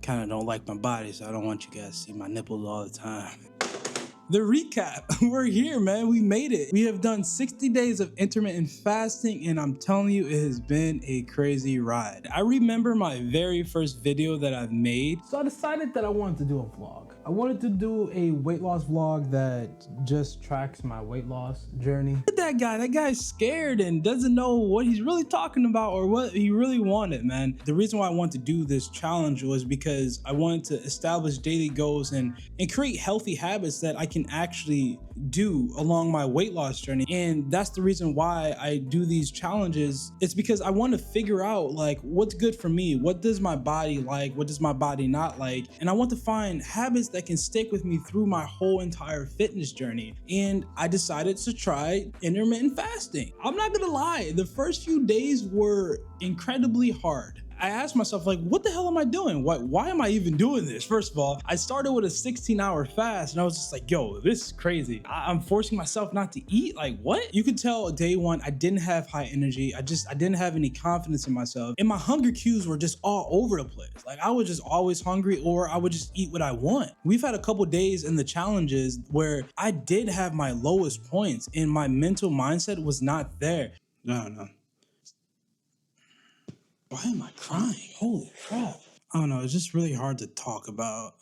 kind of don't like my body, so I don't want you guys to see my nipples all the time. The recap, we're here, man. We made it. We have done 60 days of intermittent fasting, and I'm telling you, it has been a crazy ride. I remember my very first video that I've made, so I decided that I wanted to do a vlog. I wanted to do a weight loss vlog that just tracks my weight loss journey. Look at that guy. That guy's scared and doesn't know what he's really talking about or what he really wanted, man. The reason why I wanted to do this challenge was because I wanted to establish daily goals and create healthy habits that I can actually do along my weight loss journey. And that's the reason why I do these challenges. It's because I want to figure out like what's good for me. What does my body like? What does my body not like? And I want to find habits that can stick with me through my whole entire fitness journey. And I decided to try intermittent fasting. I'm not gonna lie, the first few days were incredibly hard. I asked myself, like, what the hell am I doing? Why am I even doing this? First of all, I started with a 16-hour fast and I was just like, yo, this is crazy. I'm forcing myself not to eat. Like, what? You could tell day one, I didn't have high energy. I didn't have any confidence in myself. And my hunger cues were just all over the place. Like, I was just always hungry, or I would just eat what I want. We've had a couple days in the challenges where I did have my lowest points and my mental mindset was not there. No. Why am I crying? Holy crap. I don't know, it's just really hard to talk about.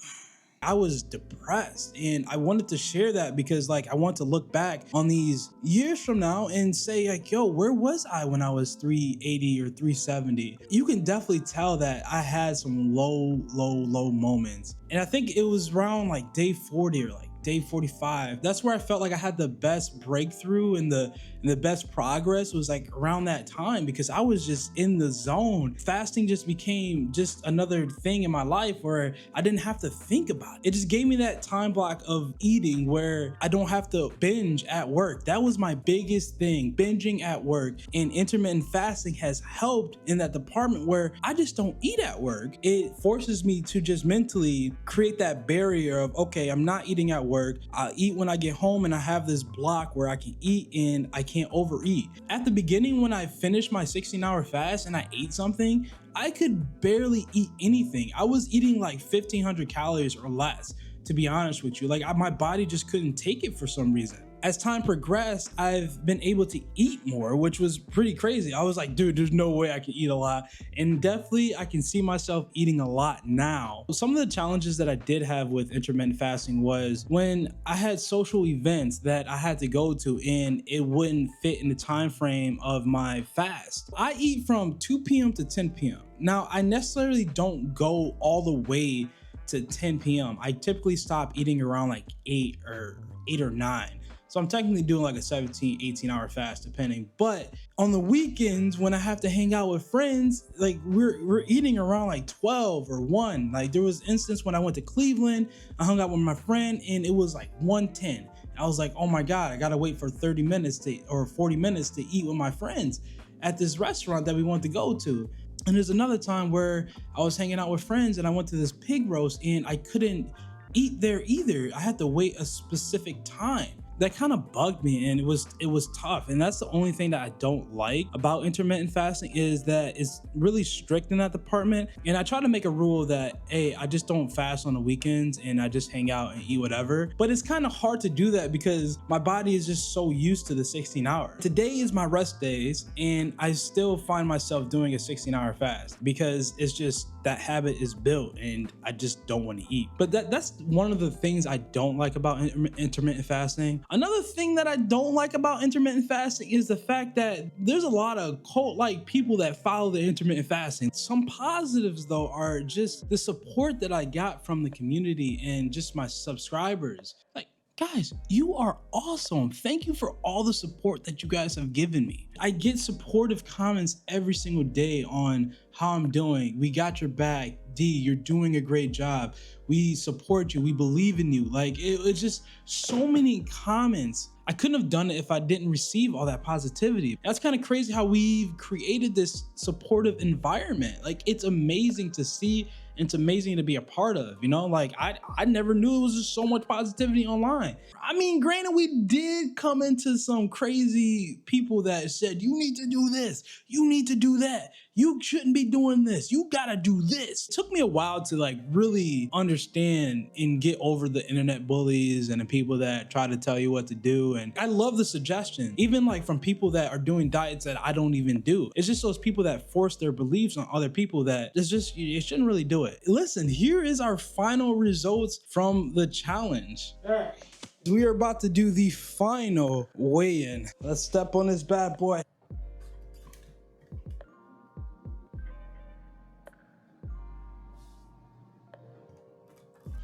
I was depressed and I wanted to share that because like I want to look back on these years from now and say like, yo, where was I when I was 380 or 370? You can definitely tell that I had some low moments. And I think it was around like day 40 or like day 45. That's where I felt like I had the best breakthrough and the best progress was like around that time because I was just in the zone. Fasting just became just another thing in my life where I didn't have to think about it. It just gave me that time block of eating where I don't have to binge at work. That was my biggest thing, binging at work. And intermittent fasting has helped in that department where I just don't eat at work. It forces me to just mentally create that barrier of, okay, I'm not eating at work. I'll eat when I get home and I have this block where I can eat and I can't overeat. At the beginning, when I finished my 16-hour fast and I ate something, I could barely eat anything. I was eating like 1,500 calories or less, to be honest with you. Like my body just couldn't take it for some reason. As time progressed, I've been able to eat more, which was pretty crazy. I was like, dude, there's no way I can eat a lot. And definitely I can see myself eating a lot now. Some of the challenges that I did have with intermittent fasting was when I had social events that I had to go to and it wouldn't fit in the time frame of my fast. I eat from 2 p.m. to 10 p.m. Now, I necessarily don't go all the way to 10 p.m. I typically stop eating around like 8 or 9. So I'm technically doing like a 17, 18-hour fast depending. But on the weekends when I have to hang out with friends, like we're eating around like 12 or 1. Like there was instance when I went to Cleveland, I hung out with my friend and it was like 1:10. I was like, oh my God, I gotta wait for 30 minutes or 40 minutes to eat with my friends at this restaurant that we want to go to. And there's another time where I was hanging out with friends and I went to this pig roast and I couldn't eat there either. I had to wait a specific time. That kind of bugged me and it was tough. And that's the only thing that I don't like about intermittent fasting is that it's really strict in that department. And I try to make a rule that, hey, I just don't fast on the weekends and I just hang out and eat whatever. But it's kind of hard to do that because my body is just so used to the 16 hours. Today is my rest days and I still find myself doing a 16-hour fast because it's just that habit is built and I just don't want to eat. But that's one of the things I don't like about intermittent fasting. Another thing that I don't like about intermittent fasting is the fact that there's a lot of cult-like people that follow the intermittent fasting. Some positives though are just the support that I got from the community and just my subscribers. Like, guys, you are awesome. Thank you for all the support that you guys have given me. I get supportive comments every single day on how I'm doing. We got your back. D, you're doing a great job. We support you. We believe in you. Like it's just so many comments. I couldn't have done it if I didn't receive all that positivity. That's kind of crazy how we've created this supportive environment. Like it's amazing to see it's amazing to be a part of, you know? Like I never knew it was just so much positivity online. I mean, granted, we did come into some crazy people that said, you need to do this, you need to do that, you shouldn't be doing this, you gotta do this. It took me a while to like really understand and get over the internet bullies and the people that try to tell you what to do. And I love the suggestion, even like from people that are doing diets that I don't even do. It's just those people that force their beliefs on other people that it's just, you shouldn't really do it. Listen, here is our final results from the challenge. All right. We are about to do the final weigh-in. Let's step on this bad boy.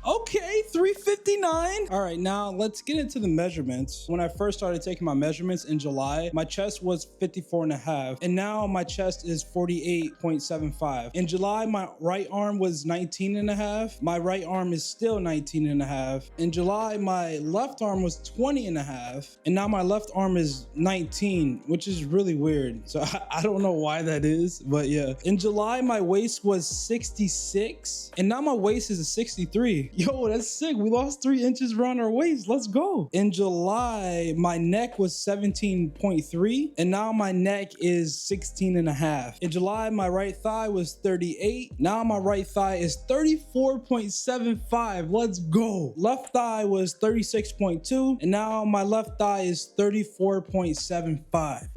Okay, 359. All right, now let's get into the measurements. When I first started taking my measurements in July, my chest was 54 and a half, and now my chest is 48.75. In July, my right arm was 19 and a half. My right arm is still 19 and a half. In July, my left arm was 20 and a half, and now my left arm is 19, which is really weird. So I don't know why that is, but yeah. In July, my waist was 66, and now my waist is a 63. Yo, that's sick. We lost 3 inches around our waist. Let's go. In July, my neck was 17.3, and now my neck is 16 and a half. In July, my right thigh was 38. Now my right thigh is 34.75. Let's go. Left thigh was 36.2, and now my left thigh is 34.75.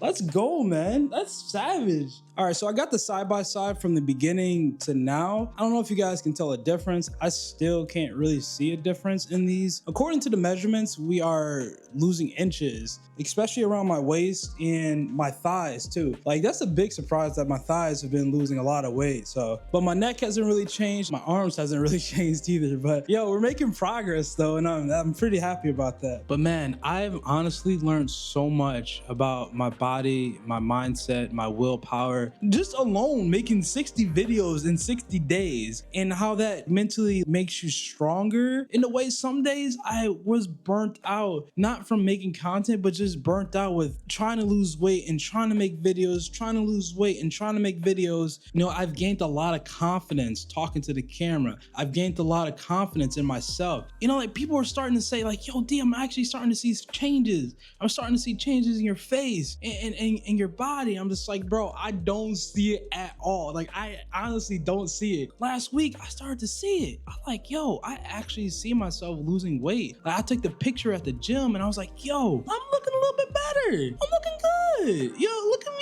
Let's go, man. That's savage. All right, so I got the side-by-side from the beginning to now. I don't know if you guys can tell a difference. I still can't really see a difference in these. According to the measurements, we are losing inches, especially around my waist and my thighs too. Like, that's a big surprise that my thighs have been losing a lot of weight. So, but my neck hasn't really changed. My arms hasn't really changed either. But yo, we're making progress though, and I'm pretty happy about that. But man, I've honestly learned so much about my body, my mindset, my willpower, just alone making 60 videos in 60 days, and how that mentally makes you stronger. In a way, some days I was burnt out, not from making content, but just burnt out with trying to lose weight and trying to make videos, trying to lose weight and trying to make videos. You know, I've gained a lot of confidence talking to the camera. I've gained a lot of confidence in myself. You know, like people are starting to say like, yo, D, I'm actually starting to see changes. I'm starting to see changes in your face and your body. I'm just like, bro, I don't see it at all. Like, I honestly don't see it. Last week, I started to see it. I'm like, yo, I actually see myself losing weight. Like, I took the picture at the gym and I was like, yo, I'm looking a little bit better. I'm looking good. Yo, look at me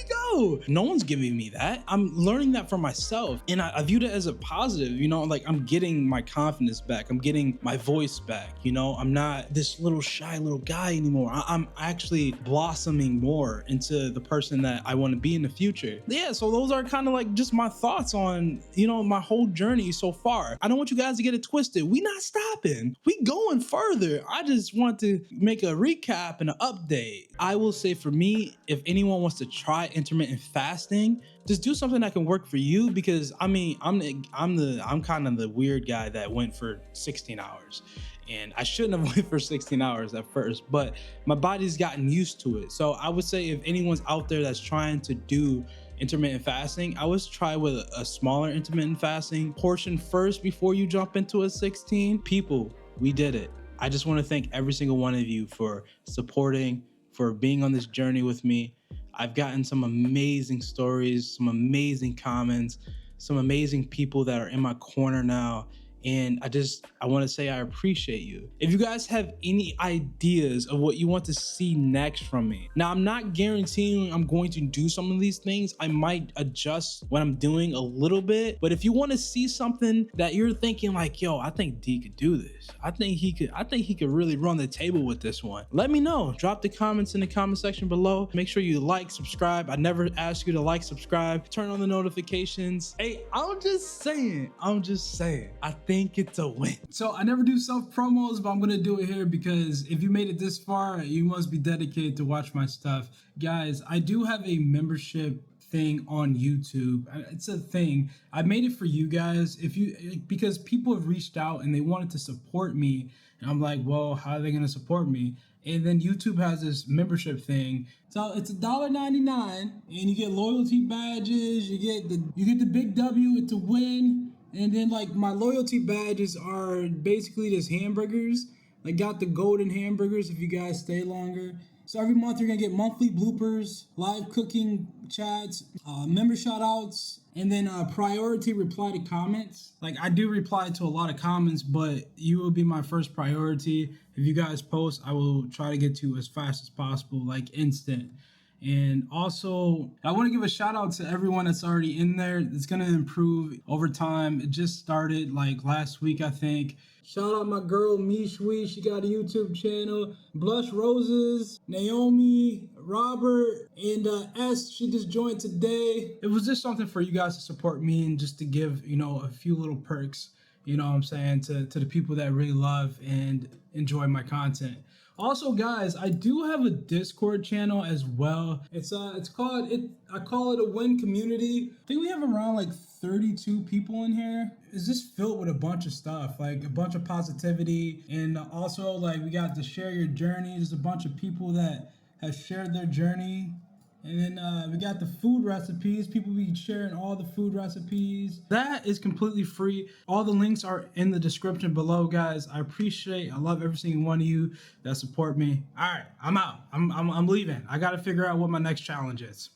go. No one's giving me that. I'm learning that for myself. And I viewed it as a positive, you know, like I'm getting my confidence back. I'm getting my voice back. You know, I'm not this little shy little guy anymore. I'm actually blossoming more into the person that I want to be in the future. Yeah, so those are kind of like just my thoughts on, you know, my whole journey so far. I don't want you guys to get it twisted. We not stopping. We going further. I just want to make a recap and an update. I will say for me, if anyone wants to try intermittent fasting, just do something that can work for you, because I mean, I'm kind of the weird guy that went for 16 hours. And I shouldn't have went for 16 hours at first, but my body's gotten used to it. So I would say if anyone's out there that's trying to do intermittent fasting, I would try with a smaller intermittent fasting portion first before you jump into a 16. People, we did it. I just want to thank every single one of you for supporting, for being on this journey with me. I've gotten some amazing stories, some amazing comments, some amazing people that are in my corner now. And I want to say I appreciate you. If you guys have any ideas of what you want to see next from me. Now, I'm not guaranteeing I'm going to do some of these things. I might adjust what I'm doing a little bit. But if you want to see something that you're thinking like, yo, I think D could do this. I think he could really run the table with this one. Let me know. Drop the comments in the comment section below. Make sure you like, subscribe. I never ask you to like, subscribe, turn on the notifications. Hey, I'm just saying. I think it's a win. So I never do self promos, but I'm gonna do it here because if you made it this far, you must be dedicated to watch my stuff. Guys, I do have a membership thing on YouTube. It's a thing. I made it for you guys. Because people have reached out and they wanted to support me. And I'm like, well, how are they gonna support me? And then YouTube has this membership thing. So it's $1.99, and you get loyalty badges. You get the big W to win. And then like my loyalty badges are basically just hamburgers. Like got the golden hamburgers if you guys stay longer. So every month you're gonna get monthly bloopers, live cooking chats, member shout outs, and then priority reply to comments. Like I do reply to a lot of comments, but you will be my first priority. If you guys post, I will try to get to as fast as possible, like instant. And also, I want to give a shout out to everyone that's already in there. It's going to improve over time. It just started like last week, I think. Shout out my girl, Mishwi. She got a YouTube channel. Blush Roses, Naomi, Robert, and S. She just joined today. It was just something for you guys to support me and just to give, a few little perks, you know what I'm saying, to the people that really love and enjoy my content. Also, guys, I do have a Discord channel as well. I call it a Win Community. I think we have around like 32 people in here. It's just filled with a bunch of stuff, like a bunch of positivity, and also like we got to share your journey. There's a bunch of people that have shared their journey. And then we got the food recipes. People be sharing all the food recipes. That is completely free. All the links are in the description below, guys. I love every single one of you that support me. All right, I'm out. I'm leaving. I got to figure out what my next challenge is.